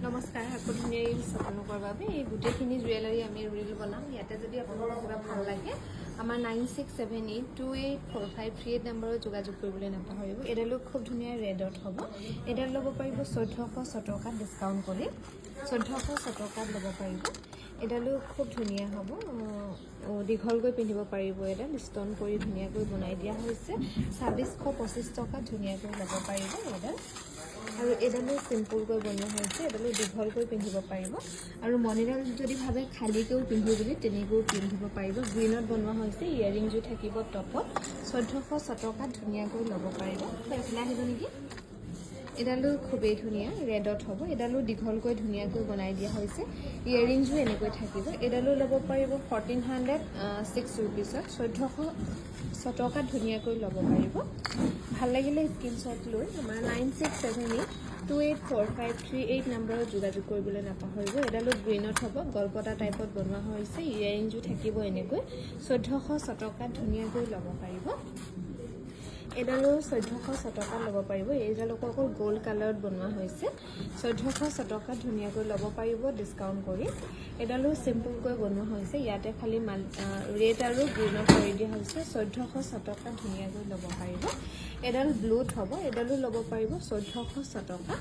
নমস্কাৰ আপুনি আপোনালোকৰ বাবে এই গোটেইখিনি জুৱেলাৰী আমি ৰিল বনাম ইয়াতে যদি আপোনালোকৰ কিবা ভাল লাগে আমাৰ 9678284538 নম্বৰত যোগাযোগ কৰিবলৈ নাপাহৰিব এডালো খুব ধুনীয়া ৰেডত হ'ব এডাল ল'ব পাৰিব 1400 টকা ডিসকাউন্ট কৰি 1400 টকাত ল'ব পাৰিব এডালো খুব ধুনীয়া হ'ব দীঘলকৈ পিন্ধিব পাৰিব এডাল ষ্টন কৰি ধুনীয়াকৈ বনাই দিয়া হৈছে 2625 টকা ধুনীয়াকৈ ল'ব পাৰিব এডাল আৰু এডালো সিম্পলকৈ বনোৱা হৈছে এডালো দীঘলকৈ পিন্ধিব পাৰিব আৰু মণিডাল যদি ভাবে খালিকৈও পিন্ধিব বুলি তেনেকৈও পিন্ধিব পাৰিব গ্ৰীনত বনোৱা হৈছে ইয়াৰিংজো থাকিব টপত 1400 টকাত ধুনীয়াকৈ ল'ব পাৰিব এফালে আহিব নেকি এডালো খুবেই ধুনীয়া ৰেডত হ'ব এডালো দীঘলকৈ ধুনীয়াকৈ বনাই দিয়া হৈছে ইয়াৰিংজো এনেকৈ থাকিব এডালো ল'ব পাৰিব 1406 ৰুপিছত 1400 টকাত ধুনীয়াকৈ ল'ব পাৰিব ভাল লাগিলে স্ক্ৰিনশ্বট লৈ আমাৰ 9678284538 নম্বৰত যোগাযোগ কৰিবলৈ নাপাহৰিব এডালো গ্ৰীনত হ'ব গলপটা টাইপত বনোৱা হৈছে ইয়াৰিংজো থাকিব এনেকৈ 1400 টকাত ধুনীয়াকৈ ল'ব পাৰিব এডালো 1400 টকাত ল'ব পাৰিব এইডালকো অকল গোল্ড কালাৰত বনোৱা হৈছে 1400 টকাত ধুনীয়াকৈ ল'ব পাৰিব ডিসকাউন্ট কৰি এডালো সিম্পলকৈ বনোৱা হৈছে ইয়াতে খালি ৰেড আৰু গ্ৰীনত কৰি দিয়া হৈছে 1400 টকাত ধুনীয়াকৈ ল'ব পাৰিব এডাল ব্লুত হ'ব এডালো ল'ব পাৰিব 1400 টকা